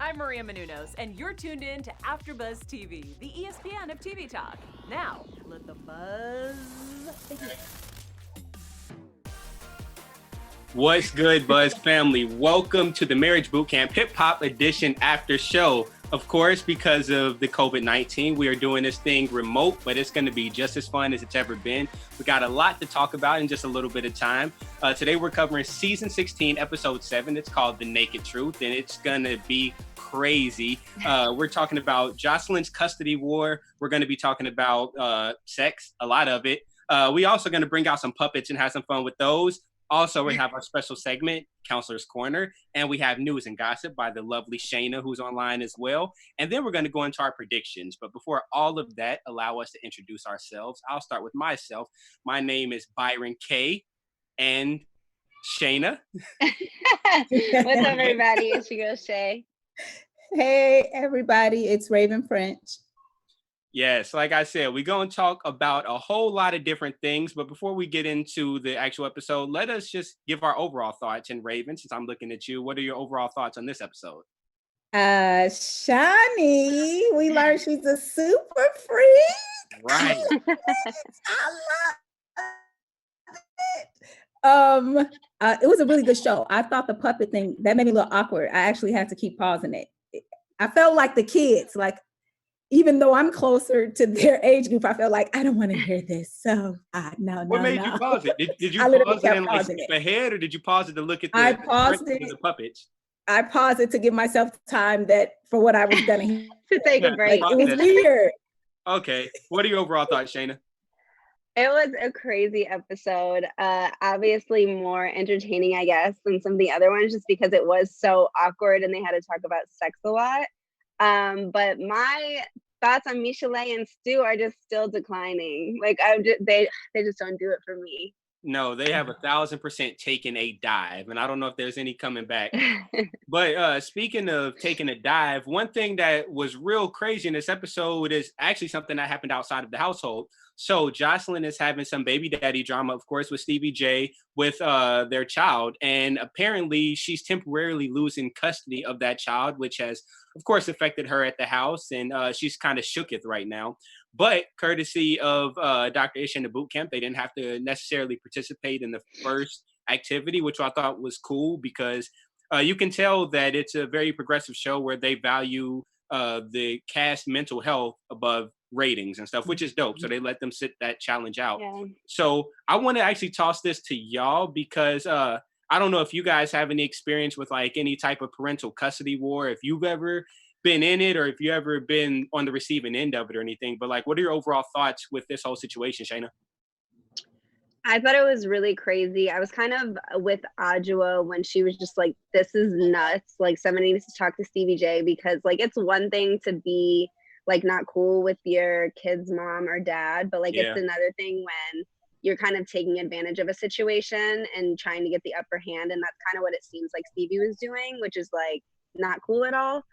I'm Maria Menounos, and you're tuned in to AfterBuzz TV, the ESPN of TV talk. Now, let the buzz begin. What's good, Buzz family? Welcome to the Marriage Bootcamp Hip Hop Edition after show. Of course, because of the COVID-19, we are doing this thing remote, but it's going to be just as fun as it's ever been. We got a lot to talk about in just a little bit of time. Today, we're covering season 16, episode 7. It's called The Naked Truth, and it's going to be crazy. We're talking about Jocelyn's custody war. We're going to be talking about sex, a lot of it. We also going to bring out some puppets and have some fun with those. Also, we have our special segment, Counselor's Corner, and we have news and gossip by the lovely Shayna, who's online as well. And then we're going to go into our predictions. But before all of that, allow us to introduce ourselves. I'll start with myself. My name is Byron K. and Shayna. What's up, everybody? It's your girl, Shay. Hey, everybody. It's Raiven French. Yes, like I said, we're going to talk about a whole lot of different things. But before we get into the actual episode, let us just give our overall thoughts. And Raiven, since I'm looking at you, what are your overall thoughts on this episode? Shani, we learned she's a super freak. Right. I love it. It was a really good show. I thought the puppet thing, that made me a little awkward. I actually had to keep pausing it. I felt like the kids, like, even though I'm closer to their age group, I felt like I don't want to hear this. So no. What made you pause it? Did you pause it and like skip ahead, or did you pause it to look at the puppets? I paused it to give myself time for what I was gonna hear. To take a break. Like, it was weird. Okay. What are your overall thoughts, Shayna? It was a crazy episode. Obviously more entertaining, I guess, than some of the other ones, just because it was so awkward and they had to talk about sex a lot. But my thoughts on Michel'le and Stu are just still declining. Like they just don't do it for me. No, they have 1,000% taken a dive, and I don't know if there's any coming back. But speaking of taking a dive, one thing that was real crazy in this episode is actually something that happened outside of the household. So Jocelyn is having some baby daddy drama, of course, with Stevie J with their child. And apparently she's temporarily losing custody of that child, which has, of course, affected her at the house. And she's kind of shooketh right now. But courtesy of Dr. Ish and the boot camp, they didn't have to necessarily participate in the first activity, which I thought was cool because you can tell that it's a very progressive show where they value the cast mental health above ratings and stuff, which is dope. So they let them sit that challenge out. Yeah. So I want to actually toss this to y'all because I don't know if you guys have any experience with like any type of parental custody war, if you've ever been in it or if you ever been on the receiving end of it or anything, but like what are your overall thoughts with this whole situation, Shayna? I thought it was really crazy. I was kind of with Adjoa when she was just like, this is nuts. Like somebody needs to talk to Stevie J because like it's one thing to be like not cool with your kid's mom or dad, but like it's another thing when you're kind of taking advantage of a situation and trying to get the upper hand. And that's kind of what it seems like Stevie was doing, which is like not cool at all.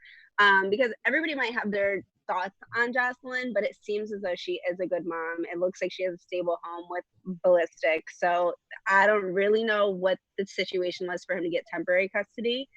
Because everybody might have their thoughts on Jocelyn, but it seems as though she is a good mom. It looks like she has a stable home with Ballistic. So I don't really know what the situation was for him to get temporary custody.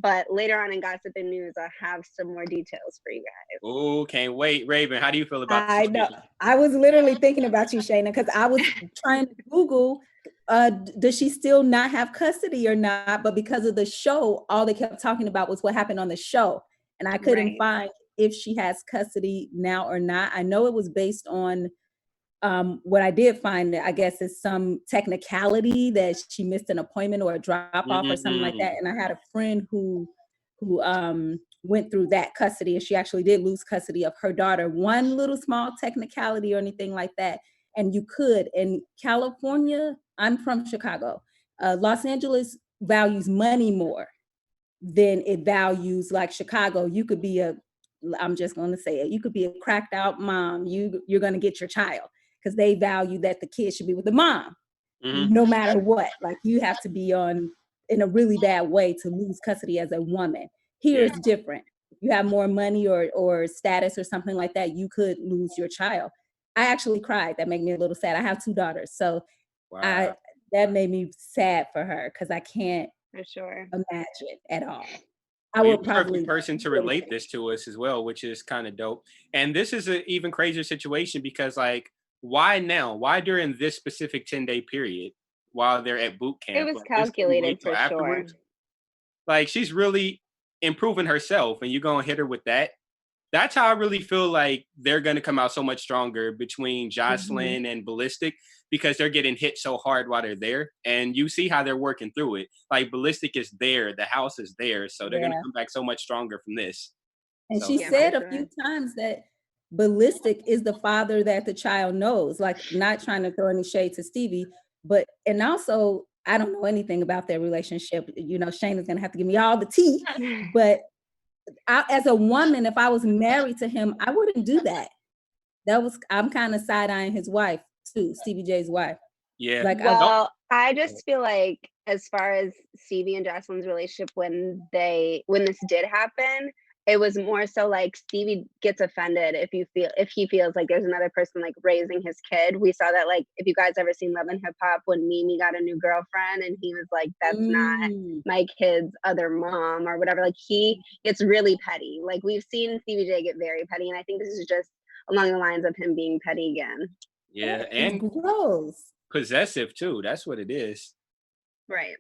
But later on in Gossip and News, I have some more details for you guys. Oh, can't wait. Raiven, how do you feel about this? I know. I was literally thinking about you, Shayna, because I was trying to Google, does she still not have custody or not? But because of the show, all they kept talking about was what happened on the show. And I couldn't find if she has custody now or not. I know it was based on what I did find, I guess, is some technicality that she missed an appointment or a drop off or something like that. And I had a friend who went through that custody, and she actually did lose custody of her daughter. One little small technicality or anything like that. And you could, in California, I'm from Chicago. Los Angeles values money more than it values like Chicago. You could be I'm just going to say it, you could be a cracked out mom. You're going to get your child because they value that the kid should be with the mom, no matter what. Like you have to be in a really bad way to lose custody as a woman. Here it's different. You have more money or status or something like that, you could lose your child. I actually cried. That made me a little sad. I have 2 daughters. So that made me sad for her because I can't for sure imagine at all. I You're would the perfect probably person to relate this to us as well, which is kind of dope. And this is an even crazier situation because, like, why now? Why during this specific 10-day period while they're at boot It camp? was Like, this couldn't calculated wait till for sure. afterwards. Like, she's really improving herself, and you're gonna hit her with that. That's how I really feel like they're gonna come out so much stronger between Jocelyn and Ballistic because they're getting hit so hard while they're there. And you see how they're working through it. Like, Ballistic is there, the house is there, so they're gonna Yeah. come back so much stronger from this. And So she Yeah, for said a sure. few times that Ballistic is the father that the child knows, like not trying to throw any shade to Stevie, but and also I don't know anything about their relationship. You know, Shayna's gonna have to give me all the tea, but as a woman, if I was married to him, I wouldn't do that. I'm kind of side-eyeing his wife too, Stevie J's wife. yeah. Like Well, I just feel like as far as Stevie and Jocelyn's relationship when this did happen, it was more so like Stevie gets offended if he feels like there's another person like raising his kid. We saw that, like, if you guys ever seen Love and Hip Hop, when Mimi got a new girlfriend and he was like, that's not my kid's other mom or whatever. Like, he gets really petty. Like, we've seen Stevie J get very petty, and I think this is just along the lines of him being petty again. Yeah, it's and gross. possessive too. That's what it is. Right.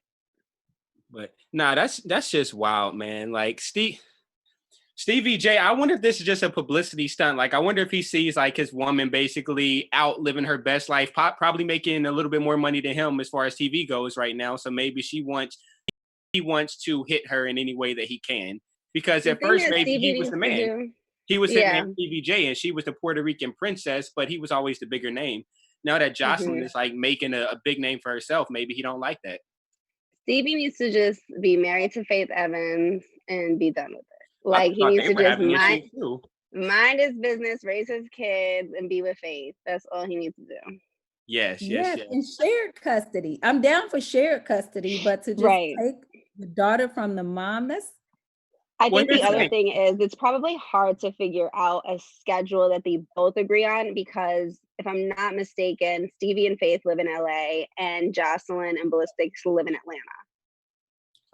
But nah, that's just wild, man. Like Stevie J, I wonder if this is just a publicity stunt. Like, I wonder if he sees like his woman basically out living her best life, probably making a little bit more money than him as far as TV goes right now. So maybe he wants to hit her in any way that he can. Because at first maybe he was the man. He was his name Stevie J, and she was the Puerto Rican princess, but he was always the bigger name. Now that Jocelyn is like making a big name for herself, maybe he don't like that. Stevie needs to just be married to Faith Evans and be done with it. Like, he needs to just mind his business, raise his kids, and be with Faith. That's all he needs to do. Yes. And shared custody. I'm down for shared custody, but to just take the daughter from the mom, I think the other thing is it's probably hard to figure out a schedule that they both agree on, because if I'm not mistaken, Stevie and Faith live in LA and Jocelyn and Ballistic live in Atlanta.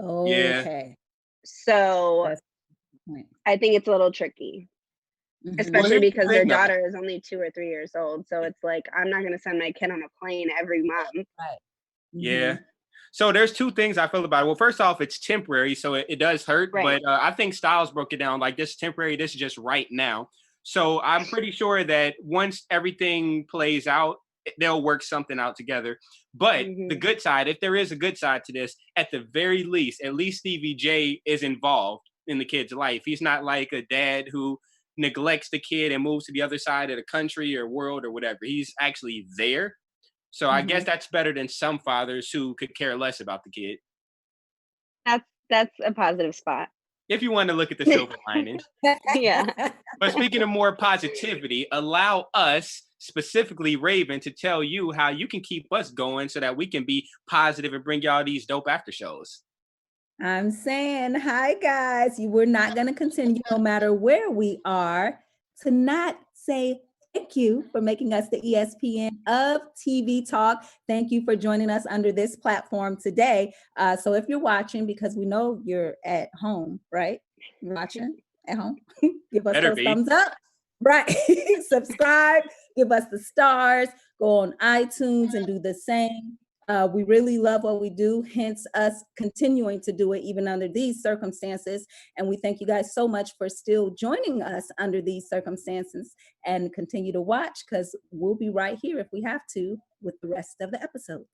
Okay. So I think it's a little tricky, especially because their daughter is only 2 or 3 years old. So it's like, I'm not going to send my kid on a plane every month. Right. Yeah. So there's two things I feel about it. Well, first off, it's temporary, so it does hurt. Right. But I think Styles broke it down like, this is temporary. This is just right now. So I'm pretty sure that once everything plays out, they'll work something out together. But the good side, if there is a good side to this, at the very least, at least Stevie J is involved in the kid's life. He's not like a dad who neglects the kid and moves to the other side of the country or world or whatever. He's actually there. So I guess that's better than some fathers who could care less about the kid. That's a positive spot. If you want to look at the silver lining. Yeah. But speaking of more positivity, allow us, specifically Raiven, to tell you how you can keep us going so that we can be positive and bring y'all these dope after shows. I'm saying, hi guys, we're not going to continue no matter where we are to not say thank you for making us the ESPN of TV talk. Thank you for joining us under this platform today. So if you're watching, because we know you're at home, right? You're watching at home. Give us those thumbs up. Right. Subscribe. Give us the stars. Go on iTunes and do the same. We really love what we do, hence us continuing to do it even under these circumstances. And we thank you guys so much for still joining us under these circumstances, and continue to watch, because we'll be right here if we have to with the rest of the episodes.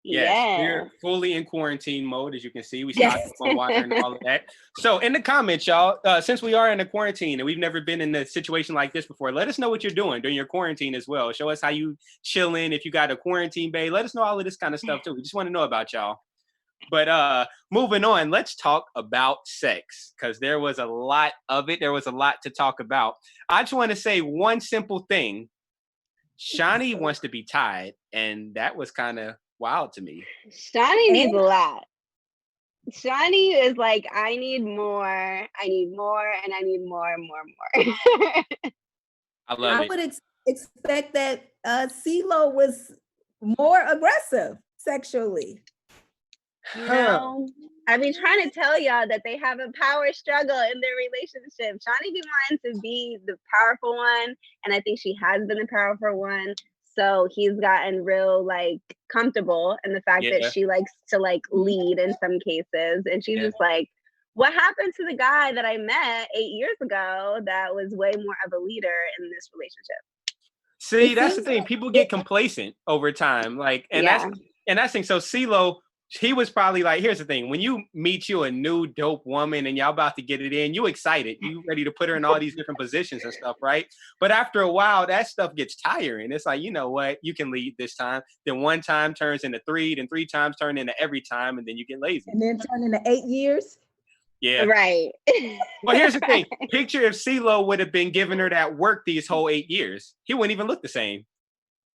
Yes, we're fully in quarantine mode, as you can see. We stocked up on water and all of that. So in the comments, y'all, since we are in a quarantine and we've never been in a situation like this before, let us know what you're doing during your quarantine as well. Show us how you chilling. If you got a quarantine bae, let us know all of this kind of stuff too. We just want to know about y'all. But moving on, let's talk about sex, because there was a lot of it. There was a lot to talk about. I just want to say one simple thing. Shani wants to be tied, and that was kind of wild to me. Shani needs a lot. Shani is like, I need more, and I need more and more. I love it. I would expect that CeeLo was more aggressive sexually. No. I be trying to tell y'all that they have a power struggle in their relationship. Shani be wanting to be the powerful one, and I think she has been the powerful one. So he's gotten real like comfortable in the fact that she likes to like lead in some cases, and she's just like, what happened to the guy that I met 8 years ago that was way more of a leader in this relationship? See, that's the thing. People get complacent over time, like, and that's the thing. So CeeLo, he was probably like, here's the thing: when you meet a new dope woman and y'all about to get it in, you excited, you ready to put her in all these different positions and stuff, right? But after a while, that stuff gets tiring. It's like, you know what, you can lead this time, then one time turns into three, then three times turn into every time, and then you get lazy, and then turn into 8 years. Yeah, right. Well, here's the thing: picture if CeeLo would have been giving her that work these whole 8 years, he wouldn't even look the same.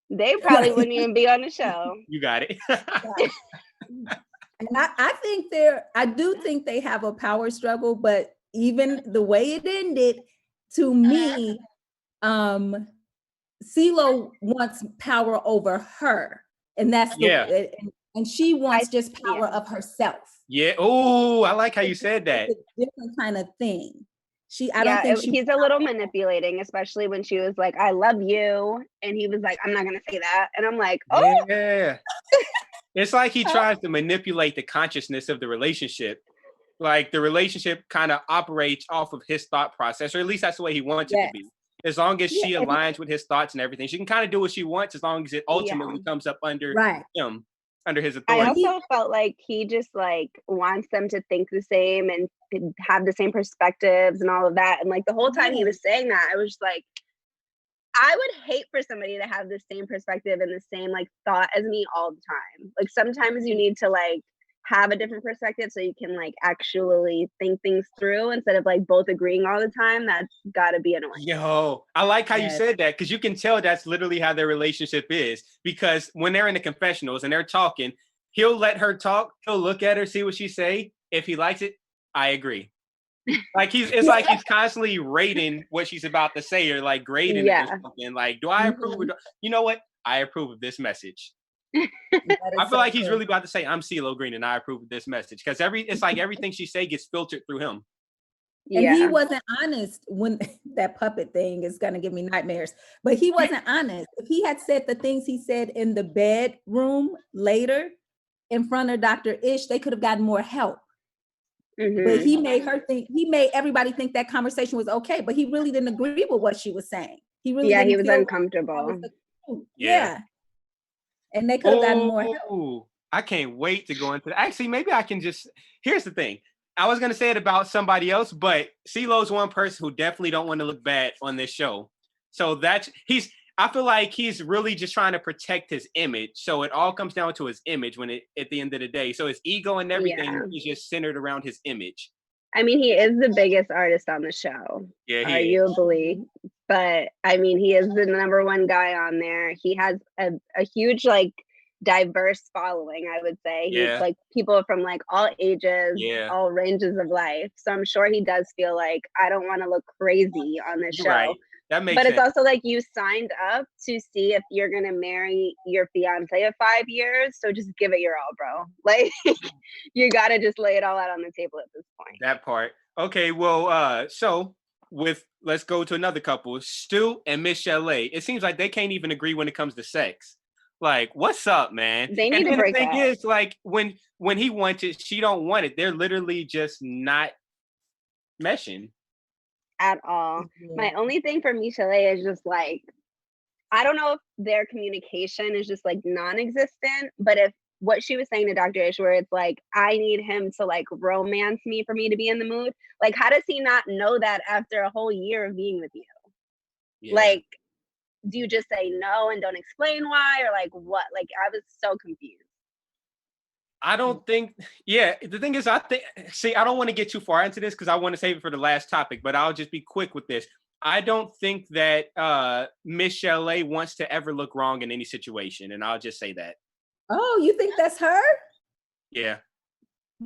They probably wouldn't even be on the show. You got it. And I do think they have a power struggle, but even the way it ended, to me, CeeLo wants power over her, and that's and she wants just power of herself. Yeah. Oh, I like how you said that. It's a different kind of thing. He's a little manipulating, especially when she was like, I love you. And he was like, I'm not going to say that. And I'm like, oh. Yeah. It's like he tries to manipulate the consciousness of the relationship. Like the relationship kind of operates off of his thought process, or at least that's the way he wants it to be. As long as she aligns with his thoughts and everything, she can kind of do what she wants as long as it ultimately comes up under him, under his authority. I also felt like he just like wants them to think the same and have the same perspectives and all of that. And like the whole time he was saying that, I was just like, I would hate for somebody to have the same perspective and the same like thought as me all the time. Like sometimes you need to like have a different perspective so you can like actually think things through instead of like both agreeing all the time. That's gotta be annoying. Yo, I like how you said that, because you can tell that's literally how their relationship is, because when they're in the confessionals and they're talking, he'll let her talk, he'll look at her, see what she say. If he likes it, I agree. Like it's like he's constantly rating what she's about to say, or like grading it or something. Like, do I approve? Or you know what? I approve of this message. I feel like he's really about to say, I'm CeeLo Green and I approve of this message, because it's like everything she say gets filtered through him. And he wasn't honest when that puppet thing is going to give me nightmares, but he wasn't honest. If he had said the things he said in the bedroom later in front of Dr. Ish, they could have gotten more help. But he made everybody think that conversation was okay, but he really didn't agree with what she was saying. He really he was uncomfortable. And they could have gotten more help. I can't wait to go into that. Actually, maybe I can here's the thing. I was going to say it about somebody else, but CeeLo's one person who definitely don't want to look bad on this show. So I feel like he's really just trying to protect his image. So it all comes down to his image at the end of the day. So his ego and everything is just centered around his image. I mean, he is the biggest artist on the show. Yeah, arguably. But I mean, he is the number one guy on there. He has a huge, like, diverse following, I would say. He's like people from like all ages, all ranges of life. So I'm sure he does feel like, I don't want to look crazy on this show. Right. That makes sense. It's also like you signed up to see if you're gonna marry your fiance of 5 years. So just give it your all, bro. Like you gotta just lay it all out on the table at this point. That part. Okay, well, let's go to another couple, Stu and Michele A. It seems like they can't even agree when it comes to sex. Like, what's up, man? They need to break up. The thing is, like, when he wants it, she don't want it. They're literally just not meshing at all. My only thing for Michel'le A is just like, I don't know if their communication is just like non-existent, but if what she was saying to Dr. Ish, where it's like, I need him to like romance me for me to be in the mood. Like, how does he not know that after a whole year of being with you? Yeah. Like, do you just say no and don't explain why, or like what? Like, I was so confused. I don't think, the thing is, I don't want to get too far into this because I want to save it for the last topic, but I'll just be quick with this. I don't think that Michel'le A wants to ever look wrong in any situation, and I'll just say that. Oh, you think that's her? Yeah.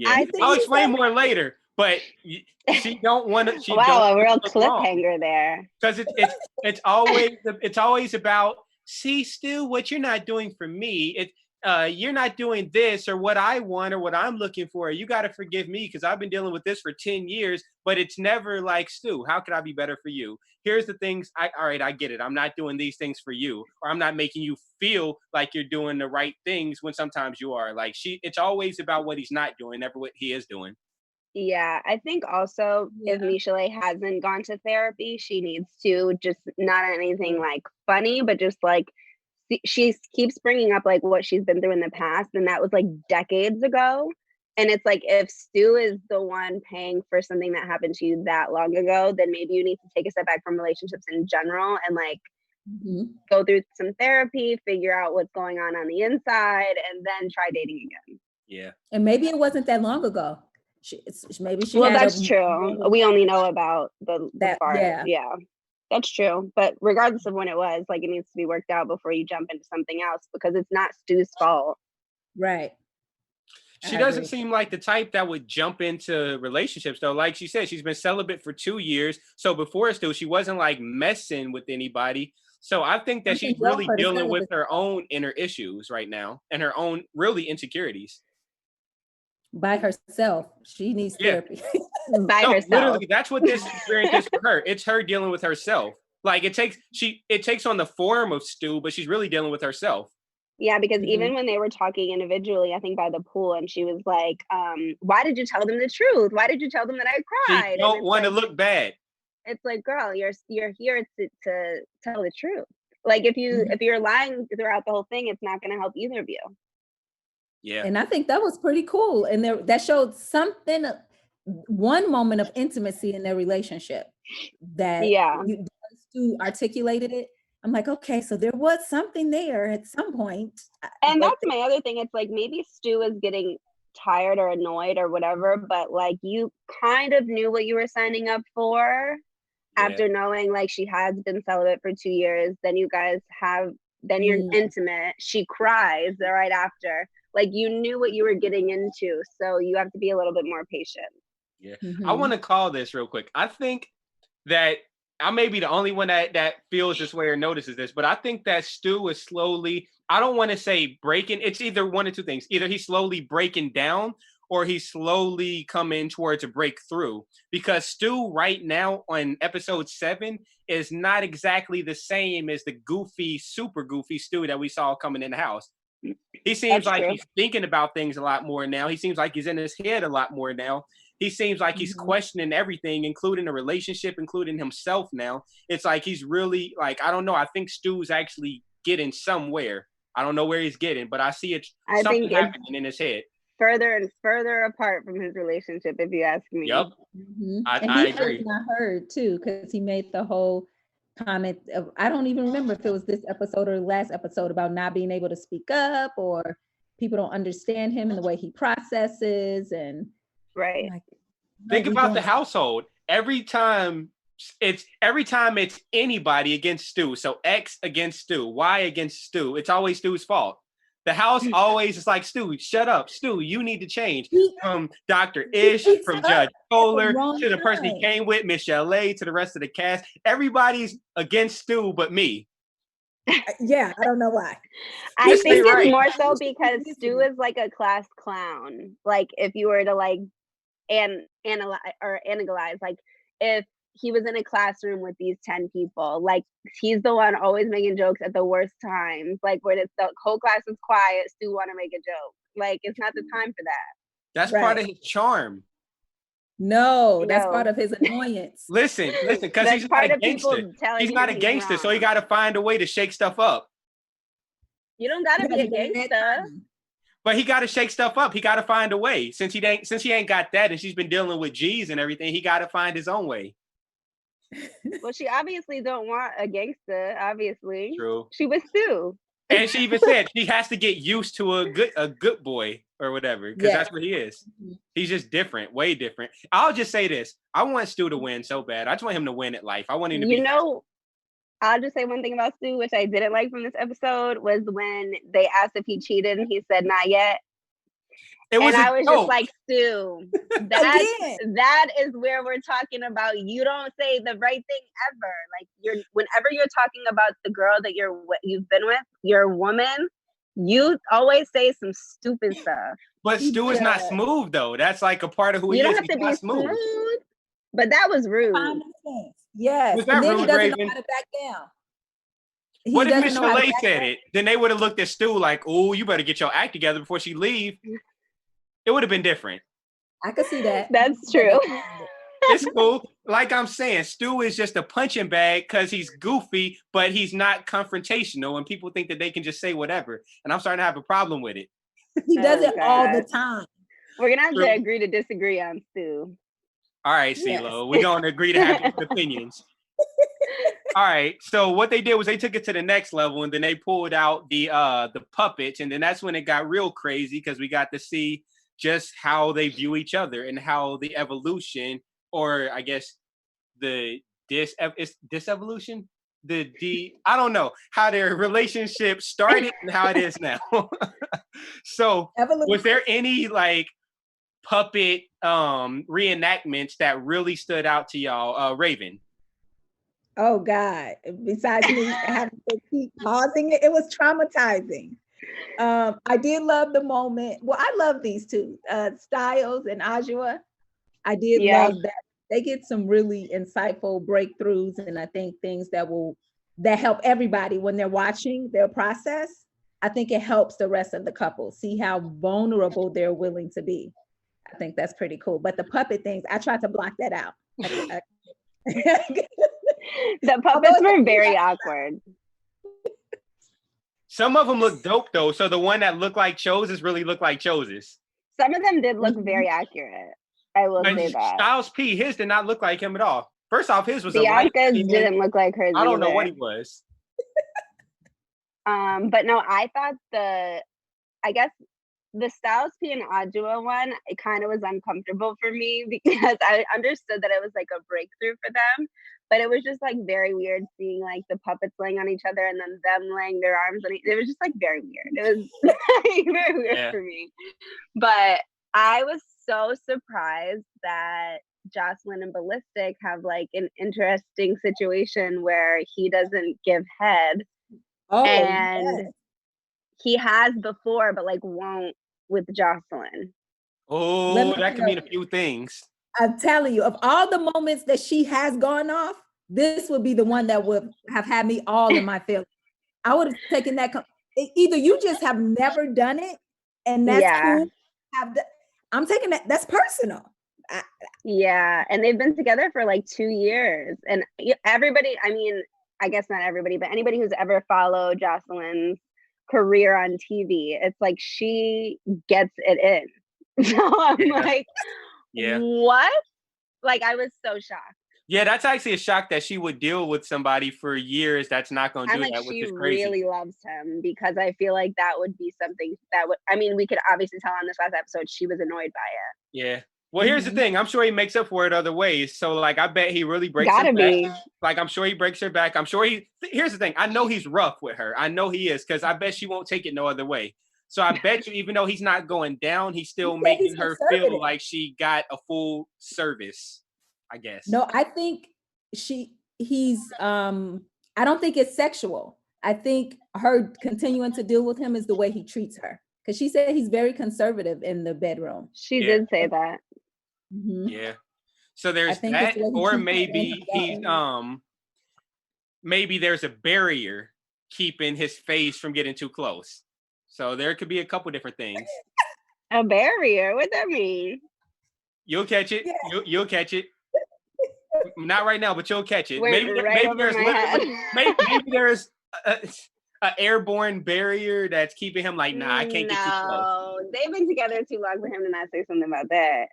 I'll explain more later, but she don't want to. Wow, a real cliffhanger there. Because it's always about, see, Stu, what you're not doing for me. you're not doing this or what I want or what I'm looking for. You got to forgive me because I've been dealing with this for 10 years, but it's never like, Stu, how could I be better for you? Here's the things. All right, I get it. I'm not doing these things for you, or I'm not making you feel like you're doing the right things when sometimes you are. Like it's always about what he's not doing, never what he is doing. Yeah, I think also if Michel'le hasn't gone to therapy, she needs to just not anything like funny, but just like she keeps bringing up like what she's been through in the past, and that was like decades ago. And it's like if Stu is the one paying for something that happened to you that long ago, then maybe you need to take a step back from relationships in general and like go through some therapy, figure out what's going on the inside, and then try dating again. Yeah, and maybe it wasn't that long ago. Maybe she. Well, that's true. We only know about the part. Yeah, that's true. But regardless of when it was, like it needs to be worked out before you jump into something else because it's not Stu's fault. Right. She doesn't seem like the type that would jump into relationships, though. Like she said, she's been celibate for 2 years. So before Stu, she wasn't like messing with anybody. So I think that she's really dealing with her own inner issues right now and her own really insecurities. By herself. She needs therapy. By herself. Literally, that's what this experience is for her. It's her dealing with herself. Like it takes on the form of Stu, but she's really dealing with herself. Yeah, because even when they were talking individually, I think by the pool, and she was like, why did you tell them the truth? Why did you tell them that I cried? You don't want to look bad. It's like, girl, you're here to tell the truth. Like if you're lying throughout the whole thing, it's not going to help either of you. Yeah. And I think that was pretty cool. And that showed one moment of intimacy in their relationship that Stu articulated it. I'm like, okay, so there was something there at some point. And that's my other thing. It's like maybe Stu is getting tired or annoyed or whatever, but like you kind of knew what you were signing up for after knowing like she has been celibate for 2 years. Then you guys you're intimate. She cries right after. Like you knew what you were getting into. So you have to be a little bit more patient. Yeah. I want to call this real quick. I think that I may be the only one that feels this way or notices this, but I think that Stu is slowly, I don't want to say breaking. It's either one of two things. Either he's slowly breaking down or he's slowly coming towards a breakthrough, because Stu right now on episode 7 is not exactly the same as the goofy, super goofy Stu that we saw coming in the house. He seems like he's thinking about things a lot more now. He seems like he's in his head a lot more now. He seems like he's questioning everything, including a relationship, including himself now. It's like he's really like, I don't know. I think Stu's actually getting somewhere. I don't know where he's getting, but I see something happening in his head. Further and further apart from his relationship, if you ask me. Yep. I agree. And I heard too, because he made the whole comment of, I don't even remember if it was this episode or last episode, about not being able to speak up or people don't understand him and the way he processes. And right. Like, think about the household. Every time it's anybody against Stu. So X against Stu, Y against Stu. It's always Stu's fault. The house always is like, Stu, shut up. Stu, you need to change. From Dr. Ish, from Judge Kohler, to the person he came with, Michel'le A, to the rest of the cast. Everybody's against Stu but me. Yeah, I don't know why. I think it's more so because Stu is like a class clown. Like if you were to like analyze, like if he was in a classroom with these 10 people, like he's the one always making jokes at the worst times, like when it's the whole class is quiet, Stu want to make a joke. Like it's not the time for that. That's part of his charm. No, that's part of his annoyance. Listen, because he's not a gangster. He's not a gangster, so he got to find a way to shake stuff up. You don't got to be a gangster. But he got to shake stuff up. He got to find a way. Since he ain't got that, and she's been dealing with G's and everything, he got to find his own way. Well, she obviously don't want a gangster. Obviously, true. She was Stu, and she even said she has to get used to a good boy or whatever, because that's what he is. He's just different, way different. I'll just say this: I want Stu to win so bad. I just want him to win at life. I want him to be. I'll just say one thing about Stu, which I didn't like from this episode, was when they asked if he cheated and he said not yet. I was just like, Stu, that is where we're talking about. You don't say the right thing ever. Like whenever you're talking about the girl that you've been with, your woman, You always say some stupid stuff. But Stu is not smooth though. That's like a part of who he You is. don't have He's to be not smooth. But that was rude. Yes. Was that And then he rude, doesn't know Raiven? how to back down. What if Michel'le A said it? Then they would have looked at Stu like, "Oh, you better get your act together before she leave." It would have been different. I could see that. That's true. It's cool. Like I'm saying, Stu is just a punching bag because he's goofy, but he's not confrontational, and people think that they can just say whatever. And I'm starting to have a problem with it. He does it all the time. We're gonna have to agree to disagree on Stu. All right, CeeLo, we're gonna agree to have different opinions. All right. So what they did was they took it to the next level, and then they pulled out the puppets, and then that's when it got real crazy because we got to see just how they view each other and how the evolution, or I guess the disevolution, I don't know how their relationship started and how it is now. So was there any like puppet reenactments that really stood out to y'all? Raiven. Oh God! Besides me having to keep pausing it, it was traumatizing. I did love the moment. Well, I love these two, Styles and Adjoa. I did love that. They get some really insightful breakthroughs, and I think things that help everybody when they're watching their process. I think it helps the rest of the couple see how vulnerable they're willing to be. I think that's pretty cool. But the puppet things, I tried to block that out. The puppets were very awkward. Some of them look dope though. So the one that looked like Chozus really looked like Chozus. Some of them did look very accurate. I will say that. Styles P, his did not look like him at all. First off, his was Bianca's didn't look like hers. I don't know what he was. But no, I thought I guess the Styles P and Adjoa one, it kind of was uncomfortable for me because I understood that it was like a breakthrough for them, but it was just like very weird seeing like the puppets laying on each other and then them laying their arms on it was just like very weird. It was like, very weird for me. But I was so surprised that Jocelyn and Ballistic have like an interesting situation where he doesn't give head. And he has before, but like won't with Jocelyn. Oh, that could mean a few things. I'm telling you, of all the moments that she has gone off, this would be the one that would have had me all in my feelings. I would have taken that. Either you just have never done it, and that's cool. I'm taking that. That's personal. And they've been together for like 2 years, and everybody. I mean, I guess not everybody, but anybody who's ever followed Jocelyn's career on TV, it's like she gets it in. So I'm like, what? Like, I was so shocked. Yeah, that's actually a shock that she would deal with somebody for years that's not going to do that, which is crazy. She really loves him because I feel like that would be something that would, I mean, we could obviously tell on this last episode, she was annoyed by it. Yeah. Well, here's the thing. I'm sure he makes up for it other ways. So, like, I bet he really breaks her back. Like, I'm sure he breaks her back. I'm sure here's the thing. I know he's rough with her. I know he is because I bet she won't take it no other way. So I bet you, even though he's not going down, he's still making her feel like she got a full service, I guess. No, I think he's I don't think it's sexual. I think her continuing to deal with him is the way he treats her. Because she said he's very conservative in the bedroom. She did say that. Mm-hmm. Yeah. So there's that, or maybe he's maybe there's a barrier keeping his face from getting too close. So there could be a couple different things. A barrier? What that mean? You'll catch it. Yeah. You'll catch it. Not right now, but you'll catch it. Maybe there's an airborne barrier that's keeping him like, nah, I can't get too close. No, they've been together too long for him to not say something about that.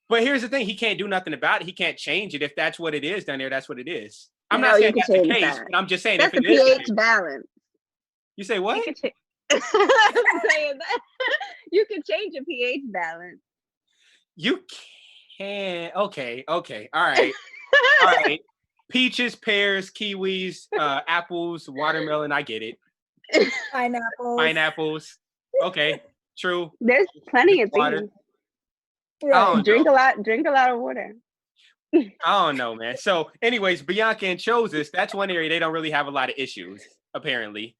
But here's the thing, he can't do nothing about it. He can't change it. If that's what it is down there, that's what it is. I'm not saying that's the case, but I'm just saying that's if the pH balance. You say what? I'm saying that. You can change a pH balance. You can. Okay. All right. All right. Peaches, pears, kiwis, apples, watermelon. I get it. Pineapples. Okay. True. There's plenty of water. things. Right. Drink a lot of water. I don't know, man. So, anyways, Bianca and Chozus, that's one area they don't really have a lot of issues, apparently.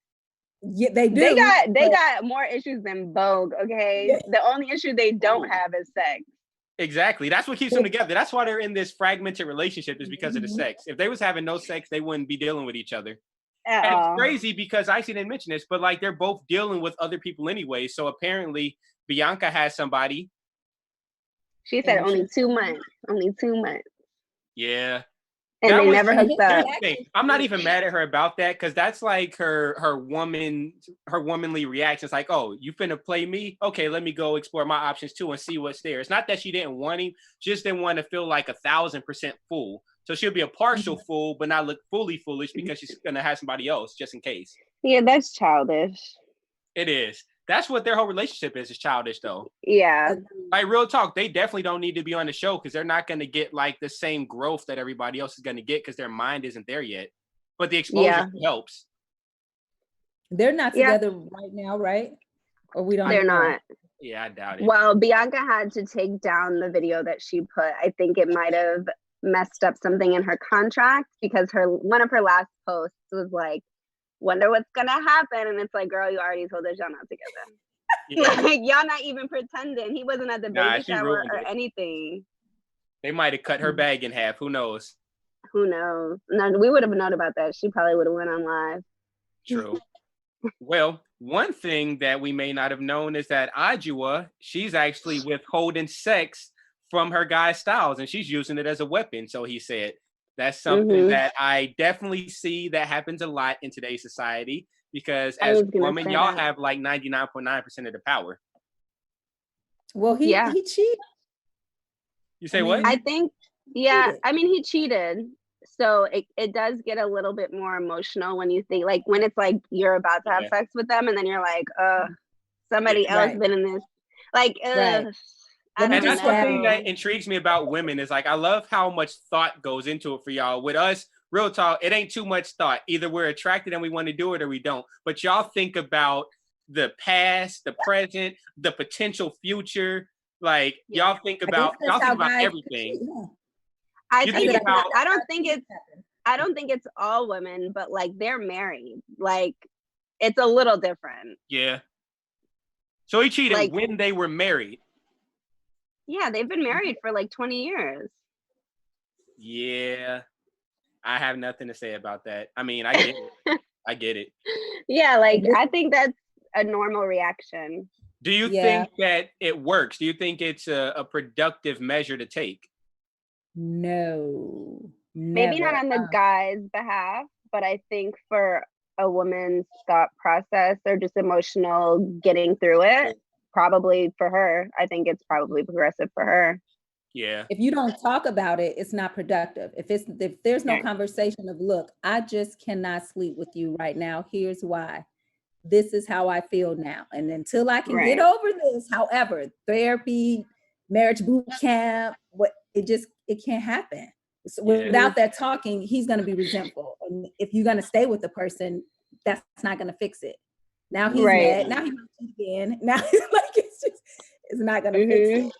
Yeah, they do. They got more issues than Vogue, okay? Yeah. The only issue they don't have is sex. Exactly. That's what keeps them together. That's why they're in this fragmented relationship, is because of the sex. If they was having no sex, they wouldn't be dealing with each other. At And all. it's crazy because I didn't mention this, but like they're both dealing with other people anyway. So apparently Bianca has somebody. She said only 2 months. Only 2 months. Yeah. And they never hooked up. I'm not even mad at her about that, because that's like her womanly reaction. It's like, oh, you finna play me? Okay, let me go explore my options too and see what's there. It's not that she didn't want him, she just didn't want to feel like 1,000% fool. So she'll be a partial fool, but not look fully foolish because she's gonna have somebody else just in case. Yeah, that's childish. It is. That's what their whole relationship is childish though. Yeah. Like, real talk, they definitely don't need to be on the show because they're not going to get like the same growth that everybody else is going to get because their mind isn't there yet. But the exposure helps. They're not together right now, right? Or we don't. They're not. Yeah, I doubt it. Well, Bianca had to take down the video that she put. I think it might have messed up something in her contract, because one of her last posts was like, wonder what's gonna happen, and it's like, girl, you already told us y'all not together. Yeah. Like, y'all not even pretending. He wasn't at the baby shower or anything. They might have cut her bag in half. Who knows? Who knows? No, we would have known about that. She probably would have went on live. True. Well, one thing that we may not have known is that Adjoa, she's actually withholding sex from her guy Styles, and she's using it as a weapon. So he said, that's something that I definitely see that happens a lot in today's society, because as a woman, y'all have like 99.9% of the power. Well, he cheated. You say what? I think, I mean, he cheated. So it does get a little bit more emotional when you think, like, when it's like you're about to have sex with them and then you're like, somebody else been in this. Like, and that's one thing that intrigues me about women is, like, I love how much thought goes into it for y'all. With us, real talk, it ain't too much thought. Either we're attracted and we want to do it or we don't. But y'all think about the past, the present, the potential future. Like, y'all think about everything. I don't think it's all women, but like, they're married. Like, it's a little different. Yeah. So he cheated when they were married. Yeah, they've been married for like 20 years. Yeah. I have nothing to say about that. I mean, I get it. I get it. Yeah, like, I think that's a normal reaction. Do you think that it works? Do you think it's a productive measure to take? No. Maybe not on the guy's behalf, but I think for a woman's thought process or just emotional getting through it, probably for her, I think it's probably progressive for her. Yeah. If you don't talk about it, it's not productive. If there's no conversation of, look, I just cannot sleep with you right now. Here's why. This is how I feel now. And until I can get over this, however, therapy, marriage boot camp, it can't happen. So without that talking, he's going to be resentful. And if you're going to stay with the person, that's not going to fix it. Now he's mad. Now he's again. Now like, it's not going to fix it.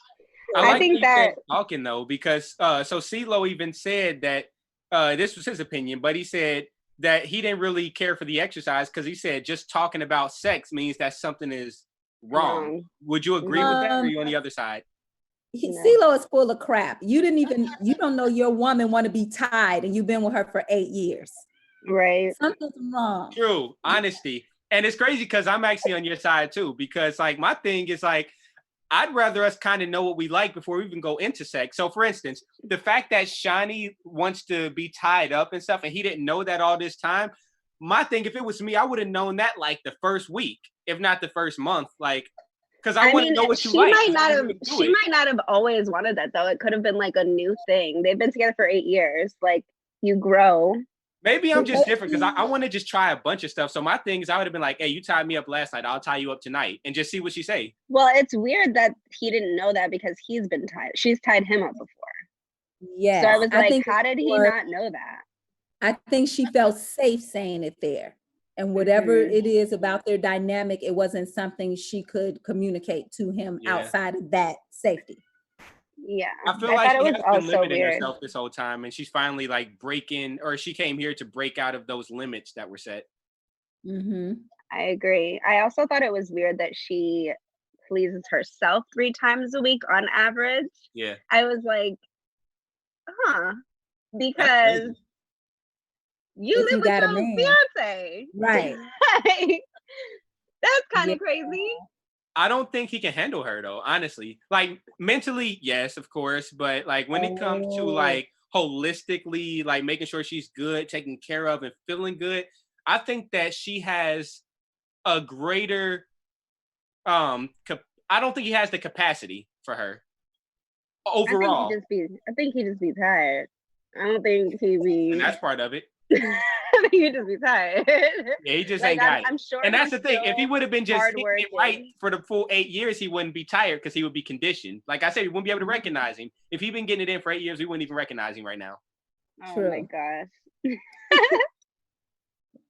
I think that talking though, because so CeeLo even said that this was his opinion, but he said that he didn't really care for the exercise because he said just talking about sex means that something is wrong. Would you agree with that, or are you on the other side? CeeLo is full of crap. You don't know your woman want to be tied, and you've been with her for 8 years. Right. Something's wrong. True. Honesty. And it's crazy because I'm actually on your side too, because like my thing is like, I'd rather us kind of know what we like before we even go into sex. So for instance, the fact that Shani wants to be tied up and stuff, and he didn't know that all this time, my thing, if it was me, I would have known that like the first week, if not the first month, like, because I wouldn't know what you like. She might not have always wanted that though. It could have been like a new thing. They've been together for 8 years. Like, you grow. Maybe I'm just different because I want to just try a bunch of stuff. So my thing is, I would have been like, hey, you tied me up last night. I'll tie you up tonight and just see what she say. Well, it's weird that he didn't know that because he's been tied. She's tied him up before. Yeah. So I was like, how did he not know that? I think she felt safe saying it there. And whatever it is about their dynamic, it wasn't something she could communicate to him outside of that safety. Yeah, I feel like she has been limiting herself this whole time, and she's finally like breaking, or she came here to break out of those limits that were set. I agree. I also thought it was weird that she pleases herself 3 times a week on average. Yeah. I was like, huh, That's because crazy. you If live you with got a your man. fiance. Right. Like, that's kind Yeah. of crazy. I don't think he can handle her though, honestly. Like mentally, yes, of course, but like when it comes to Oh. like holistically, like making sure she's good, taken care of, and feeling good, I think that she has a greater I don't think he has the capacity for her overall. I think he just be tired. I don't think he be And that's part of it. I think he just be tired. Yeah, he just Like ain't got it. I'm sure And that's he's the thing. If he still would have been just hitting it right hardworking. for the full 8 years, he wouldn't be tired because he would be conditioned. Like I said, we wouldn't be able to recognize him. If he'd been getting it in for 8 years, we wouldn't even recognize him right now. Oh my gosh.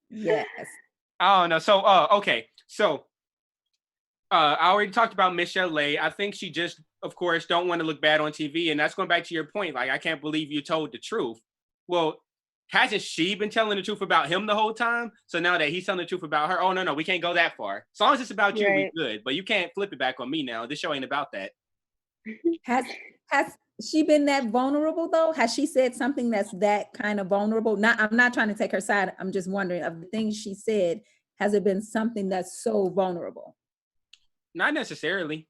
Yes. I don't know. So, okay. So, I already talked about Michel'le A. I think she just, of course, don't want to look bad on TV. And that's going back to your point. Like, I can't believe you told the truth. Well, hasn't she been telling the truth about him the whole time? So now that he's telling the truth about her, oh, no, we can't go that far. As long as it's about you, Right. we good. But you can't flip it back on me now. This show ain't about that. Has she been that vulnerable though? Has she said something that's that kind of vulnerable? I'm not trying to take her side. I'm just wondering, of the things she said, has it been something that's so vulnerable? Not necessarily.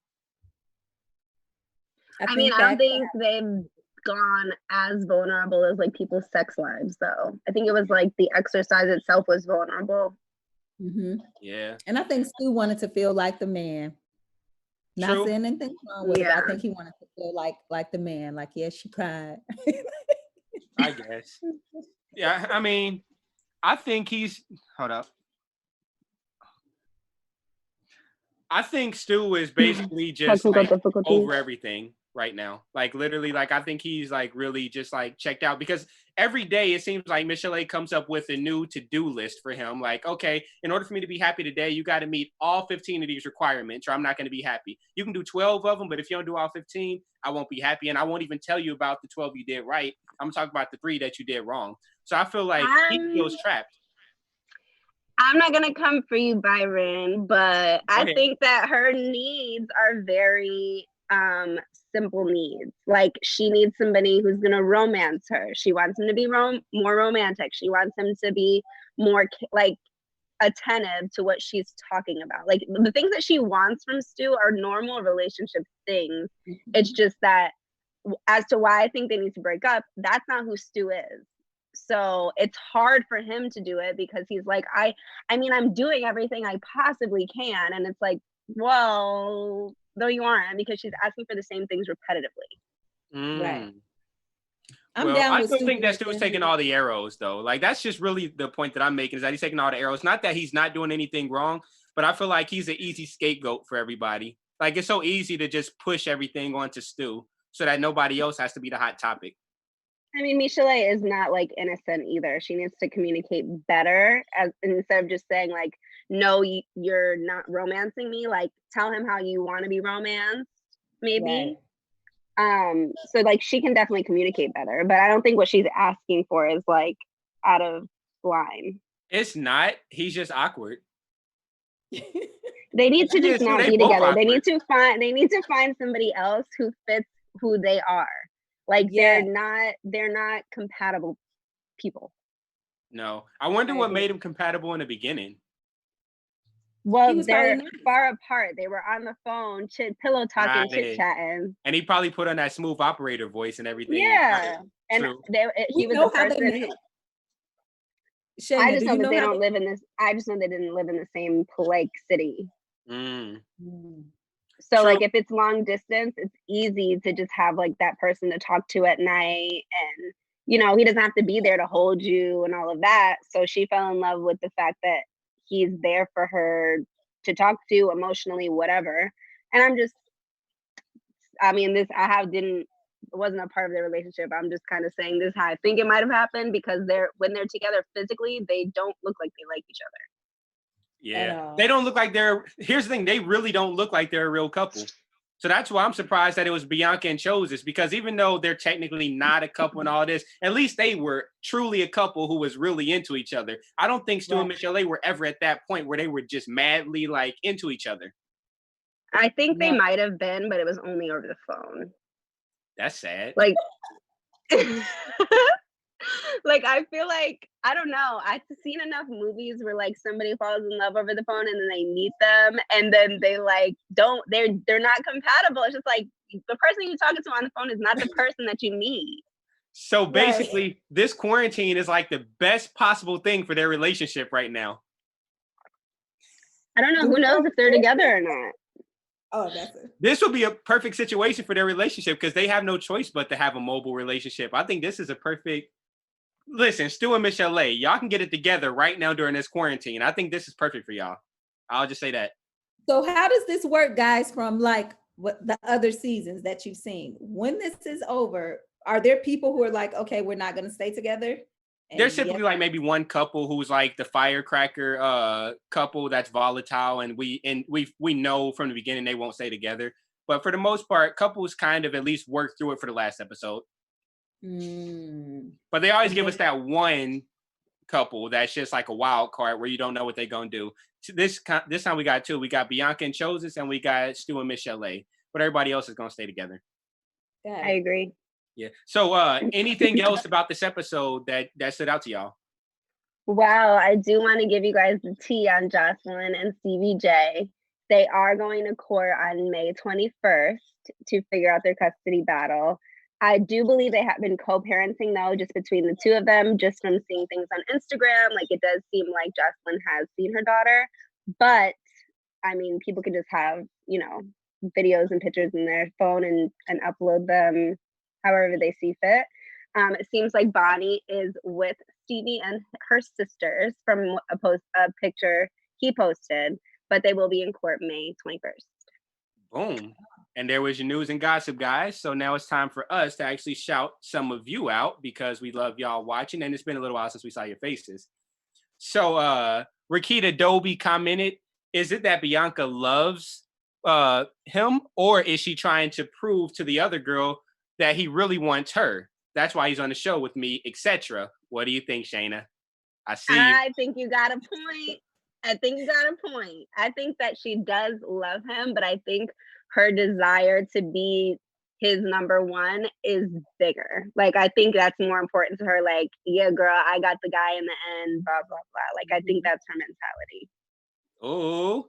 I mean, I don't think they've gone as vulnerable as like people's sex lives though. I think it was like the exercise itself was vulnerable. Mm-hmm. Yeah. And I think Stu wanted to feel like the man. Not True. saying anything wrong with it, but Yeah. I think he wanted to feel like the man. Like, yes, she cried. I guess. Yeah, I mean, I think he's hold up. I think Stu is basically just Technical like difficulties. over everything right now. Like literally, like I think he's like really just like checked out because every day it seems like Michel'le A comes up with a new to-do list for him. Like, okay, in order for me to be happy today, you got to meet all 15 of these requirements, or I'm not going to be happy. You can do 12 of them, but if you don't do all 15, I won't be happy, and I won't even tell you about the 12 you did right. I'm talking about the 3 that you did wrong. So I feel like he feels trapped. I'm not gonna come for you, Byron, but I think that her needs are very simple needs. Like she needs somebody who's gonna romance her. She wants him to be more romantic. She wants him to be more like attentive to what she's talking about. Like the things that she wants from Stu are normal relationship things. It's just that as to why I think they need to break up, that's not who Stu is. So it's hard for him to do it because he's like, I mean, I'm doing everything I possibly can. And it's like, well, no, you aren't, because she's asking for the same things repetitively. Right. I still think that Stu's taking all the arrows, though. Like, that's just really the point that I'm making, is that he's taking all the arrows. Not that he's not doing anything wrong, but I feel like he's an easy scapegoat for everybody. Like, it's so easy to just push everything onto Stu so that nobody else has to be the hot topic. I mean, Michel'le A is not like innocent either. She needs to communicate better, instead of just saying like, no, you're not romancing me. Like, tell him how you want to be romanced, maybe. Right. So like she can definitely communicate better, but I don't think what she's asking for is like out of line. It's not. He's just awkward. They need to just not be together. Awkward. They need to find somebody else who fits who they are. Like they're not compatible people. No. I wonder what made them compatible in the beginning. Well, they're far apart. They were on the phone, pillow talking, chit-chatting. And he probably put on that smooth operator voice and everything. Yeah. And he was the person. I just know that they don't live in this. I just know they didn't live in the same city. So like if it's long distance, it's easy to just have like that person to talk to at night, and he doesn't have to be there to hold you and all of that. So she fell in love with the fact that he's there for her to talk to emotionally, whatever. And it wasn't a part of their relationship. I'm just kind of saying this how I think it might have happened, because when they're together physically, they don't look like they like each other. Yeah, they don't look like here's the thing, they really don't look like they're a real couple. So that's why I'm surprised that it was Bianca and Chozus, because even though they're technically not a couple and all this, at least they were truly a couple who was really into each other. I don't think Stu and Michele A were ever at that point where they were just madly like into each other. I think they might have been, but it was only over the phone. That's sad. Like, like I feel like, I don't know, I've seen enough movies where like somebody falls in love over the phone and then they meet them and then they like they're not compatible. It's just like the person you're talking to on the phone is not the person that you meet. So basically, this quarantine is like the best possible thing for their relationship right now. I don't know, who knows if they're together or not. Oh, that's it. This would be a perfect situation for their relationship because they have no choice but to have a mobile relationship. I think this is a perfect. Listen, Stu and Michele A, y'all can get it together right now during this quarantine. I think this is perfect for y'all. I'll just say that. So how does this work, guys, from like what the other seasons that you've seen? When this is over, are there people who are like, okay, we're not going to stay together? And there's typically like maybe one couple who's like the firecracker couple that's volatile, and we know from the beginning they won't stay together. But for the most part, couples kind of at least work through it for the last episode. But they always give us that one couple that's just like a wild card where you don't know what they're gonna do. This time we got two. We got Bianca and Chozus, and we got Stu and Michele A. But everybody else is gonna stay together. I agree. Yeah. So anything else about this episode that stood out to y'all? Wow, I do want to give you guys the tea on Jocelyn and CVJ. They are going to court on May 21st to figure out their custody battle. I do believe they have been co-parenting though, just between the two of them, just from seeing things on Instagram. Like it does seem like Jocelyn has seen her daughter, but I mean, people could just have, videos and pictures in their phone and upload them however they see fit. It seems like Bonnie is with Stevie and her sisters from a picture he posted, but they will be in court May 21st. Boom. And there was your news and gossip, guys. So now it's time for us to actually shout some of you out because we love y'all watching. And it's been a little while since we saw your faces. So Rakita Dobie commented, is it that Bianca loves him, or is she trying to prove to the other girl that he really wants her? That's why he's on the show with me, etc. What do you think, Shayna? I think you got a point. I think that she does love him, but I think her desire to be his number one is bigger. Like, I think that's more important to her. Like, yeah, girl, I got the guy in the end, blah, blah, blah. Like, I think that's her mentality. Oh,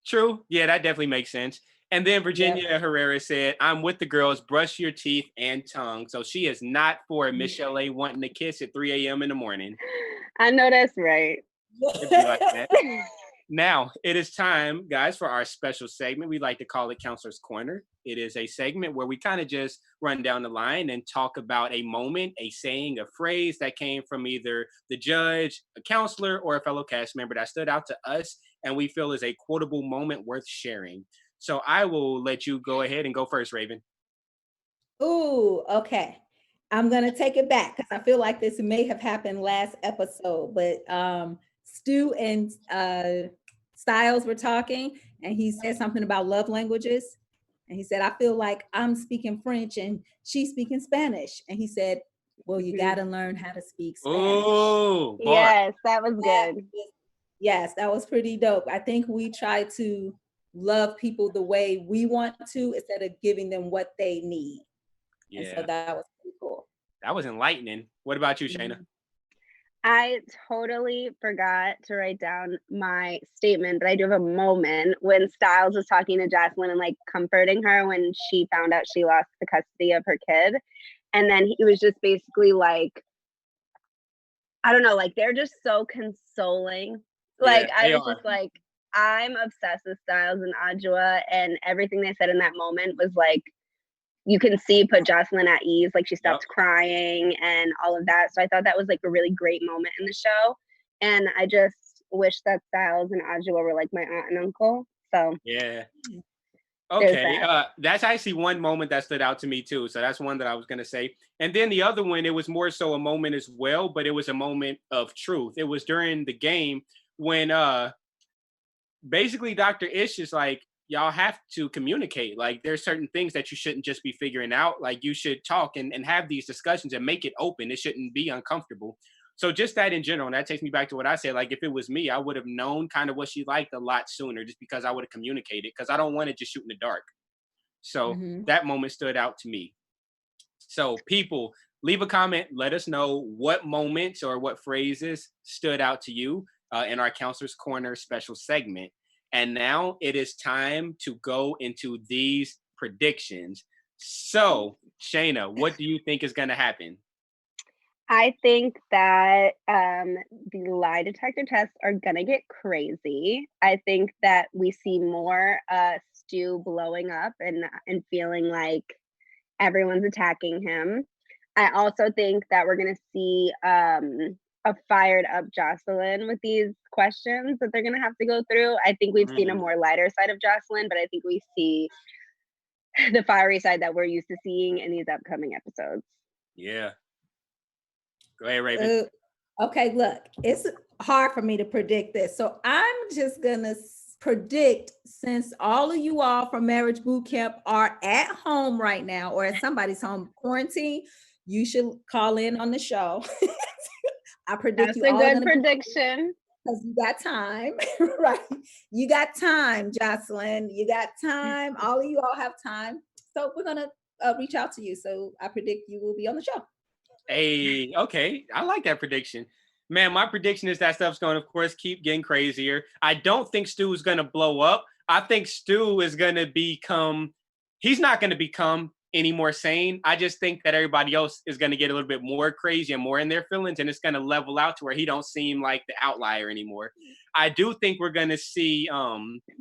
true. Yeah, that definitely makes sense. And then Virginia Herrera said, I'm with the girls, brush your teeth and tongue. So she is not for Michel'le A wanting to kiss at 3 a.m. in the morning. I know that's right. It'd be like that. Now, it is time, guys, for our special segment. We like to call it Counselor's Corner. It is a segment where we kind of just run down the line and talk about a moment, a saying, a phrase that came from either the judge, a counselor, or a fellow cast member that stood out to us and we feel is a quotable moment worth sharing. So I will let you go ahead and go first, Raiven. Ooh, okay. I'm going to take it back because I feel like this may have happened last episode, but Stu and Styles were talking and he said something about love languages. And he said, I feel like I'm speaking French and she's speaking Spanish. And he said, well, you got to learn how to speak Spanish. Oh, yes, that was good. Yes, that was pretty dope. I think we try to love people the way we want to instead of giving them what they need. Yeah. And so that was pretty cool. That was enlightening. What about you, Shayna? I totally forgot to write down my statement, but I do have a moment when Styles was talking to Jocelyn and like comforting her when she found out she lost the custody of her kid. And then he was just basically like, I don't know, like they're just so consoling. Like I was just like, I'm obsessed with Styles and Adjoa, and everything they said in that moment was like, you can see put Jocelyn at ease, like she stopped crying and all of that. So I thought that was like a really great moment in the show. And I just wish that Styles and Adjoa were like my aunt and uncle. So yeah. Okay. That's actually one moment that stood out to me too. So that's one that I was going to say. And then the other one, it was more so a moment as well, but it was a moment of truth. It was during the game when basically Dr. Ish is like, y'all have to communicate. Like, there's certain things that you shouldn't just be figuring out. Like, you should talk and have these discussions and make it open. It shouldn't be uncomfortable. So just that in general, and that takes me back to what I said. Like, if it was me, I would have known kind of what she liked a lot sooner, just because I would have communicated, because I don't want to just shoot in the dark. So that moment stood out to me. So people, leave a comment. Let us know what moments or what phrases stood out to you in our Counselor's Corner special segment. And now it is time to go into these predictions. So, Shayna, what do you think is going to happen? I think that the lie detector tests are gonna get crazy. I think that we see more Stu blowing up and feeling like everyone's attacking him. I also think that we're gonna see a fired up Jocelyn with these questions that they're gonna have to go through. I think we've seen a more lighter side of Jocelyn, but I think we see the fiery side that we're used to seeing in these upcoming episodes. Yeah. Go ahead, Raiven. Okay, look, it's hard for me to predict this. So I'm just going to predict, since all of you all from Marriage Boot Camp are at home right now, or at somebody's home quarantine, you should call in on the show. I predict that's a good prediction. Because you got time, right? You got time, Jocelyn. You got time. All of you all have time. So we're going to reach out to you. So I predict you will be on the show. Hey, okay. I like that prediction. Man, my prediction is that stuff's going to, of course, keep getting crazier. I don't think Stu is going to blow up. I think Stu is going to become, he's not going to become any more sane. I just think that everybody else is going to get a little bit more crazy and more in their feelings, and it's going to level out to where he don't seem like the outlier anymore. I do think we're going to see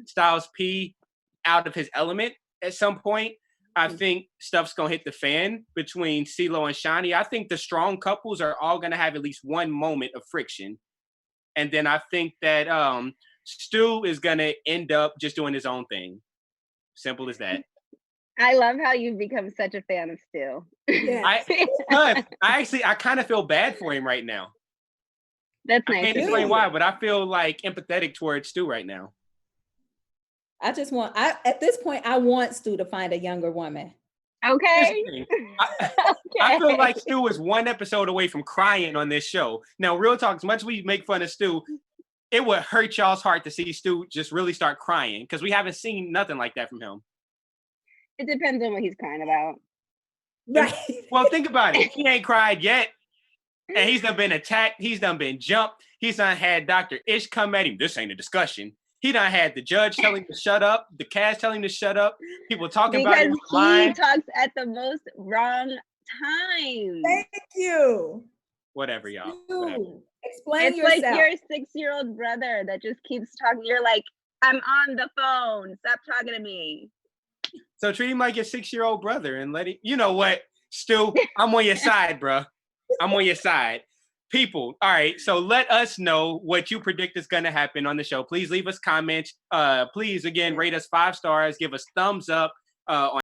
Styles P out of his element at some point. I think stuff's going to hit the fan between CeeLo and Shani. I think the strong couples are all going to have at least one moment of friction. And then I think that Stu is going to end up just doing his own thing. Simple as that. I love how you've become such a fan of Stu. Yeah. I kind of feel bad for him right now. That's nice. I can't explain why, but I feel like empathetic towards Stu right now. At this point, I want Stu to find a younger woman. Okay. I feel like Stu is one episode away from crying on this show. Now, real talk, as much as we make fun of Stu, it would hurt y'all's heart to see Stu just really start crying, because we haven't seen nothing like that from him. It depends on what he's crying about. Right. Well, think about it. He ain't cried yet, and he's done been attacked. He's done been jumped. He's done had Dr. Ish come at him. This ain't a discussion. He done had the judge telling him to shut up, the cast telling him to shut up, people talking about him online. He talks at the most wrong time. Thank you. Whatever, y'all. Whatever. Explain yourself. It's like your 6-year-old brother that just keeps talking. You're like, I'm on the phone. Stop talking to me. So treat him like your 6-year-old brother and let him, you know what, Stu, I'm on your side, bro. I'm on your side. People, all right, so let us know what you predict is going to happen on the show. Please leave us comments. Please, again, rate us 5 stars. Give us thumbs up on